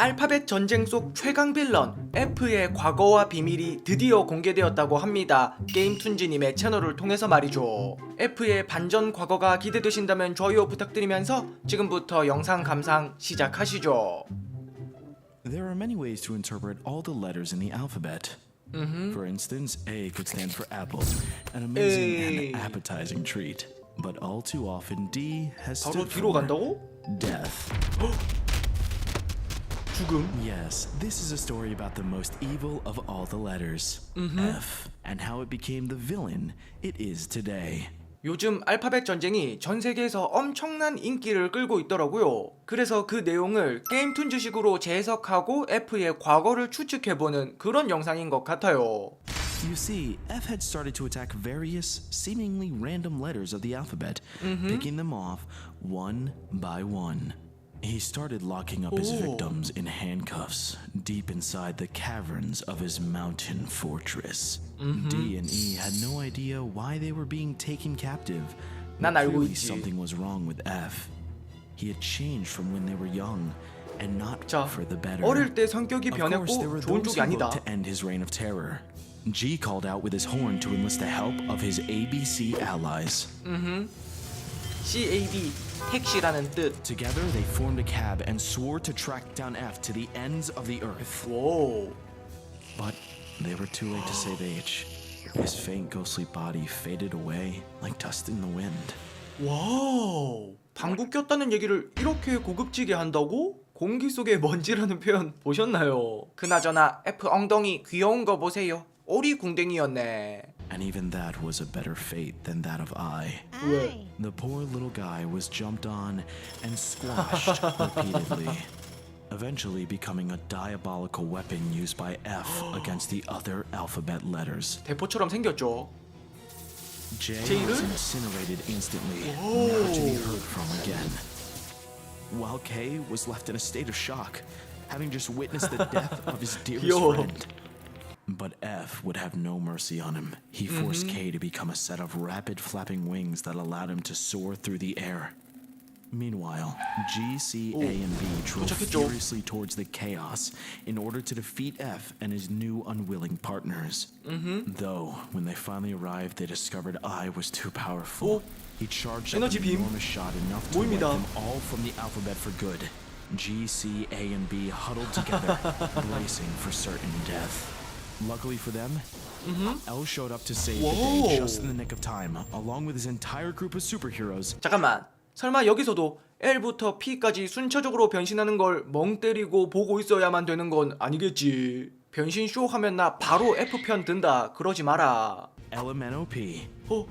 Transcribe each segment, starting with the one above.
알파벳 전쟁 속 최강 빌런 F의 과거와 비밀이 드디어 공개되었다고 합니다. 게임툰지님의 채널을 통해서 말이죠. F의 반전 과거가 기대되신다면 좋아요 부탁드리면서 지금부터 영상 감상 시작하시죠. There are many ways to interpret all the letters in the alphabet. For instance, A could stand for apple, an amazing and appetizing treat. But all too often, D has 바로 stood 뒤로 for 간다고? death. 죽음? Yes, this is a story about the most evil of all the letters, F, and how it became the villain it is today. 요즘 알파벳 전쟁이 전 세계에서 엄청난 인기를 끌고 있더라고요. 그래서 그 내용을 게임툰지식으로 재해석하고 F의 과거를 추측해보는 그런 영상인 것 같아요. You see, F had started to attack various, seemingly random letters of the alphabet, picking them off one by one. He started locking up his victims in handcuffs deep inside the caverns of his mountain fortress. D and E had no idea why they were being taken captive. 난 But 알고 clearly 있지. something was wrong with F. He had changed from when they were young, and not 자, for the better. 어릴 때 성격이 Of course, there 변했고 were 좋은 those 쪽이 who 아니다. looked to end his reign of terror. G called out with his horn to enlist the help of his ABC allies. CAB, 택시라는 뜻. Together, they formed a cab and swore to track down F to the ends of the earth. 오, But they were too late to save H. His faint, ghostly body faded away like dust in the wind. 와우. 방구 꼈다는 얘기를 이렇게 고급지게 한다고? 공기 속의 먼지라는 표현 보셨나요? 그나저나 F 엉덩이 귀여운 거 보세요. 오리궁뎅이였네. And even that was a better fate than that of I. 왜? The poor little guy was jumped on and squashed repeatedly, eventually becoming a diabolical weapon used by F against the other alphabet letters. 대포처럼 생겼죠. J J를? was incinerated instantly, never to be heard from again. While K was left in a state of shock, having just witnessed the death of his dearest 귀여워. friend. But F would have no mercy on him. He forced K to become a set of rapid flapping wings that allowed him to soar through the air. Meanwhile, G, C, A, and B drove 도착했죠. furiously towards the chaos in order to defeat F and his new unwilling partners. Though, when they finally arrived, they discovered I was too powerful. He charged up an 에너지 빔. enormous shot enough to wipe 모입니다. them all from the alphabet for good. G, C, A, and B huddled together, bracing for certain death. Luckily for them, L showed up to save the day Whoa. just in the nick of time, along with his entire group of superheroes. 잠깐만. 설마 여기서도 L부터 P까지 순차적으로 변신하는 걸 멍 때리고 보고 있어야만 되는 건 아니겠지. 변신 쇼 하면 나 바로 F편 든다. 그러지 마라. LMNOP. 어?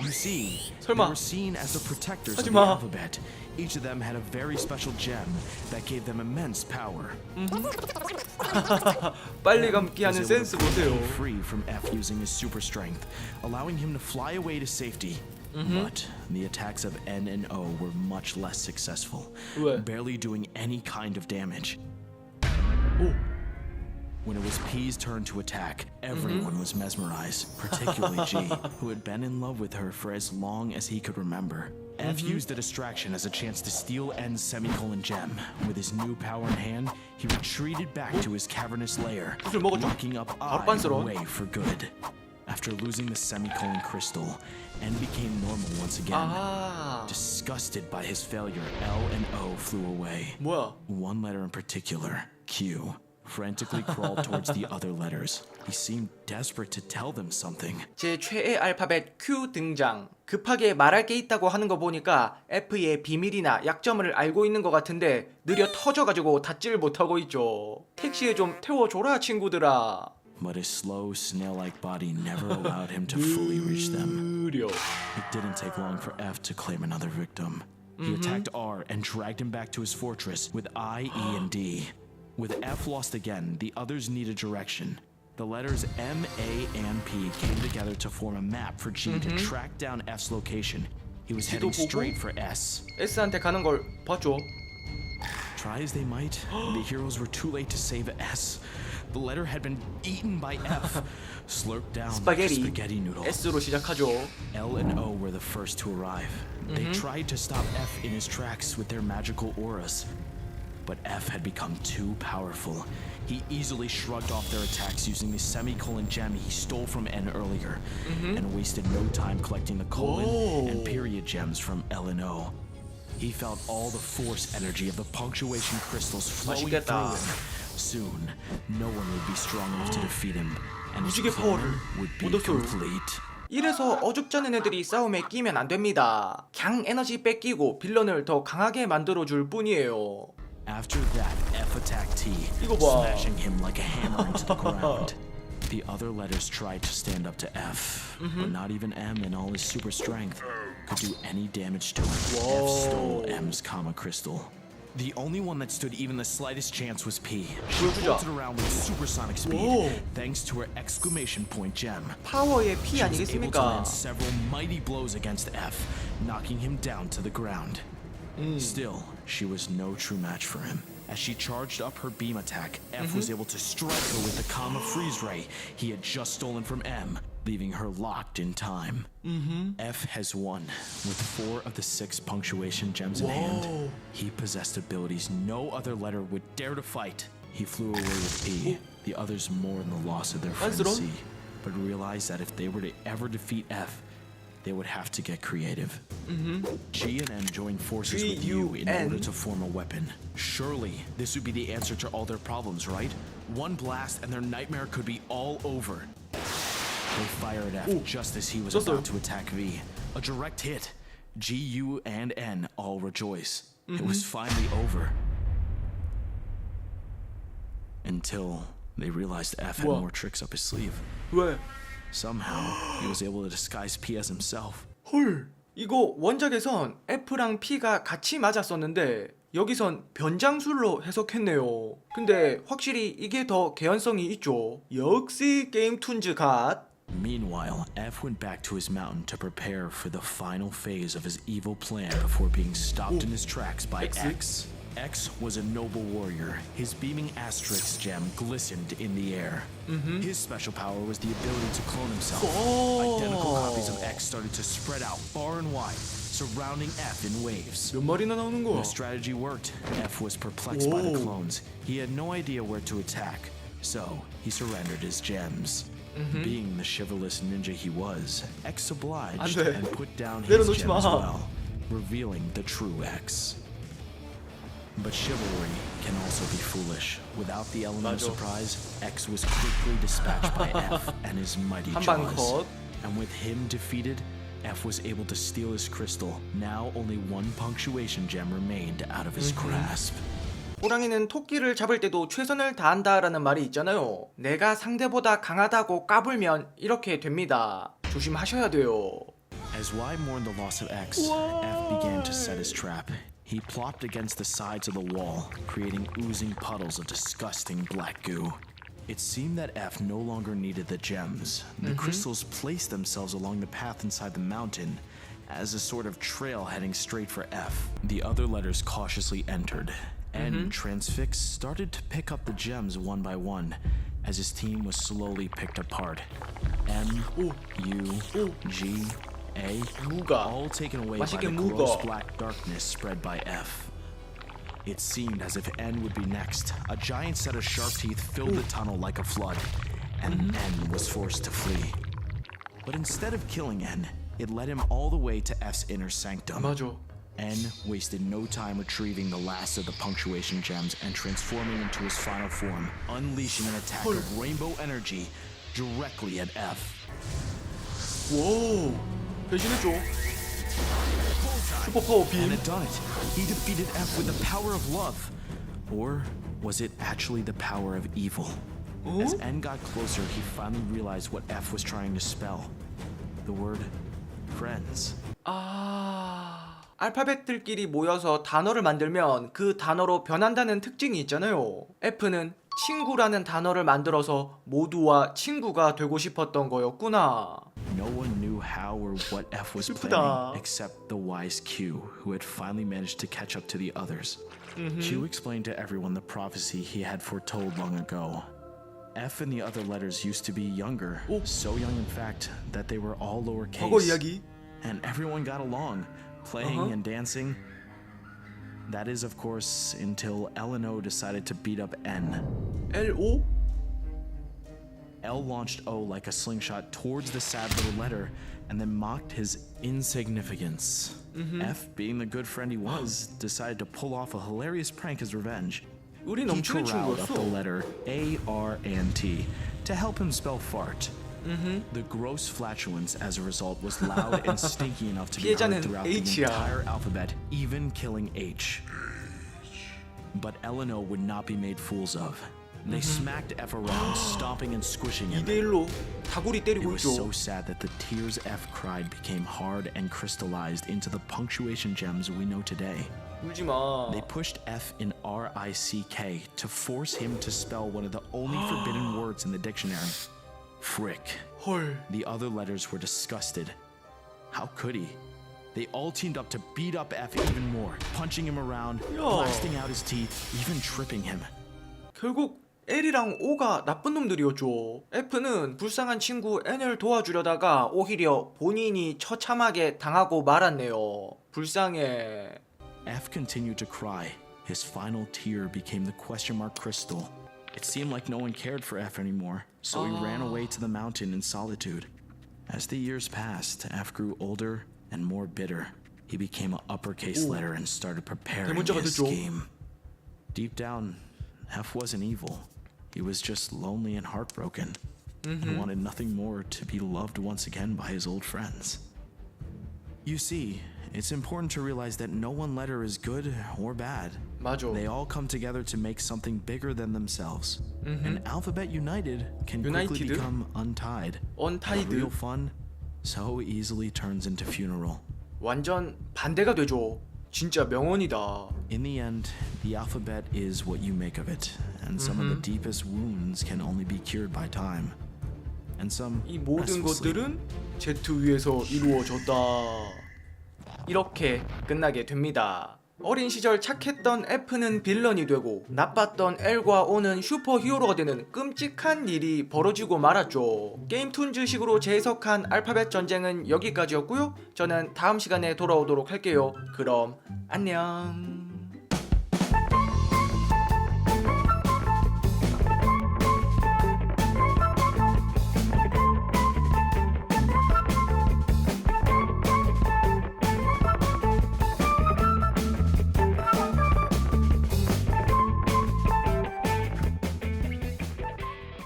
You see, they 설마. were seen as the protectors of the 하지마. alphabet. Each of them had a very special gem that gave them immense power. 빨리 감기 Was 하는 able to 센스 보세요. break free from F using his super strength, allowing him to fly away to safety. But the attacks of N and O were much less successful, 왜? barely doing any kind of damage. 오. When it was P's turn to attack, everyone was mesmerized, particularly G, who had been in love with her for as long as he could remember. F used the distraction as a chance to steal N's semicolon gem. With his new power in hand, he retreated back to his cavernous lair, 술 먹었죠? locking up 바로 I 빤스러워. away for good. After losing the semicolon crystal, N became normal once again. 아, Disgusted by his failure, L and O flew away. 뭐야? One letter in particular, Q, frantically crawled towards the other letters. He seemed desperate to tell them something. 제 최애 알파벳 Q 등장. 급하게 말할 게 있다고 하는 거 보니까 F의 비밀이나 약점을 알고 있는 것 같은데 느려 터져가지고 닫지를 못하고 있죠. 택시에 좀 태워줘라 친구들아. But his slow, snail-like body never allowed him to fully reach them. 느려. It didn't take long for F to claim another victim. He attacked R and dragged him back to his fortress with I, E, and D. With F lost again, the others needed direction. The letters M, A, and P came together to form a map for G to track down F's location. He was heading 보고? straight for S. S한테 가는 걸 봤죠. Try as they might, the heroes were too late to save S. The letter had been eaten by F, slurped down like a 스파게티 spaghetti noodle. S로 시작하죠. L and O were the first to arrive. They tried to stop F in his tracks with their magical auras. But F had become too powerful. He easily shrugged off their attacks using the semicolon gem he stole from N earlier, and wasted no time collecting the colon and period gems from L and O. He felt all the force energy of the punctuation crystals flowing through 맛있겠다. him. Soon, no one would be strong enough to defeat him, and his 무지개 clone 파워를 would be 얻었어요. complete. 이래서 어줍잖은 애들이 싸움에 끼면 안 됩니다. 강 에너지 뺏기고 빌런을 더 강하게 만들어줄 뿐이에요. After that, F attacked T, 이거 봐. smashing him like a hammer into the ground. The other letters tried to stand up to F, but not even M in all his super strength could do any damage to him. F stole M's Kama crystal. The only one that stood even the slightest chance was P. She 보여주자. bolted around with supersonic speed, 오. thanks to her exclamation point gem. 파워의 피 She was able to 아니겠습니까? land several mighty blows against F, knocking him down to the ground. Still, she was no true match for him. As she charged up her beam attack, F was able to strike her with the Kama freeze ray he had just stolen from M, leaving her locked in time. F has won. With 4 of the 6 punctuation gems in hand, he possessed abilities no other letter would dare to fight. He flew away with P. The others mourned the loss of their friend 안쓰러워? C, but realized that if they were to ever defeat F, they would have to get creative. G and M joined forces with you in G-U-N? order to form a weapon. Surely, this would be the answer to all their problems, right? One blast and their nightmare could be all over. They fired F just as he was 썼어요. about to attack V. A direct hit. G, U, and N all rejoice. It was finally over. Until they realized F had 뭐야? more tricks up his sleeve. 왜? Somehow, he was able to disguise P as himself. 헐. 이거 원작에선 F랑 P가 같이 맞았었는데 여기선 변장술로 해석했네요. 근데 확실히 이게 더 개연성이 있죠. 역시 게임 툰즈 갓. Meanwhile, F went back to his mountain to prepare for the final phase of his evil plan before being stopped in his tracks by X? X. X was a noble warrior. His beaming asterisk gem glistened in the air. His special power was the ability to clone himself. Identical copies of X started to spread out far and wide, surrounding F in waves. 몇 마리나 나오는 거야? The strategy worked. F was perplexed by the clones. He had no idea where to attack, so he surrendered his gems. Being the chivalrous ninja he was, X obliged 안 돼. and put down his 내려놓지 gem as 마. well, revealing the true X. But chivalry can also be foolish. Without the element of 맞아. surprise, X was quickly dispatched by F and his mighty 한방 jaws. 컷. And with him defeated, F was able to steal his crystal. Now only one punctuation gem remained out of his grasp. 호랑이는 토끼를 잡을 때도 최선을 다한다라는 말이 있잖아요. 내가 상대보다 강하다고 까불면 이렇게 됩니다. 조심하셔야 돼요. As Y mourned the loss of X, F began to set his trap. He plopped against the sides of the wall, creating oozing puddles of disgusting black goo. It seemed that F no longer needed the gems. The crystals placed themselves along the path inside the mountain as a sort of trail heading straight for F. The other letters cautiously entered, and Transfix started to pick up the gems one by one as his team was slowly picked apart. M, U, G, A, 무가. all taken away by 맛있게 the gross 묵어. black darkness spread by F. It seemed as if N would be next. A giant set of sharp teeth filled the tunnel like a flood, and N was forced to flee. But instead of killing N, it led him all the way to F's inner sanctum. 맞아. N wasted no time retrieving the last of the punctuation gems and transforming into his final form, unleashing an attack of rainbow energy directly at F. 오, 배신했죠. 슈퍼 파워 빔. And it done it. He defeated F with the power of love. Or was it actually the power of evil? As N got closer, he finally realized what F was trying to spell. The word friends. 알파벳들끼리 모여서 단어를 만들면 그 단어로 변한다는 특징이 있잖아요. F는 친구라는 단어를 만들어서 모두와 친구가 되고 싶었던 거였구나. No one knew how or what F was 슬프다. planning except the wise Q, who had finally managed to catch up to the others. Q explained to everyone the prophecy he had foretold long ago. F and the other letters used to be younger, so young in fact that they were all 과거 lowercase. 이야기. And everyone got along, playing and dancing. That is, of course, until L and O decided to beat up N. L-O? L launched O like a slingshot towards the sad little letter and then mocked his insignificance. F, being the good friend he was, decided to pull off a hilarious prank as revenge. 우린 He 엄청난 corralled up the 친구였어. letter A, R, and T to help him spell fart. The gross flatulence as a result was loud and stinky enough to be heard 피해자는 throughout the H야. entire alphabet, even killing H. But L and O would not be made fools of. They smacked F around, stomping and squishing him. 2대1로 다구리 It 때리고 was 있죠. so sad that the tears F cried became hard and crystallized into the punctuation gems we know today. 울지마. They pushed F in R-I-C-K to force him to spell one of the only forbidden words in the dictionary. Frick. 헐. The other letters were disgusted. How could he? They all teamed up to beat up F even more, punching him around, blasting out his teeth, even tripping him. 결국 L이랑 O가 나쁜 놈들이었죠. F는 불쌍한 친구 N을 도와주려다가 오히려 본인이 처참하게 당하고 말았네요. 불쌍해. F continued to cry. His final tear became the question mark crystal. It seemed like no one cared for F anymore, so he ran away to the mountain in solitude. As the years passed, F grew older and more bitter. He became an uppercase letter and started preparing 대문자가 his 됐죠. scheme. Deep down, F wasn't evil. He was just lonely and heartbroken, and wanted nothing more to be loved once again by his old friends. You see, it's important to realize that no one letter is good or bad. 맞아. They all come together to make something bigger than themselves. An alphabet united can quickly United? become untied. Untied? Real fun so easily turns into funeral. 완전 반대가 되죠. 진짜 명언이다. In the end, the alphabet is what you make of it, and some of the deepest wounds can only be cured by time. And some 이 모든 restful sleep. 것들은 Z 위에서 이루어졌다. 이렇게 끝나게 됩니다. 어린 시절 착했던 F는 빌런이 되고 나빴던 L과 O는 슈퍼히어로가 되는 끔찍한 일이 벌어지고 말았죠. 게임툰즈식으로 재해석한 알파벳 전쟁은 여기까지였고요. 저는 다음 시간에 돌아오도록 할게요. 그럼 안녕.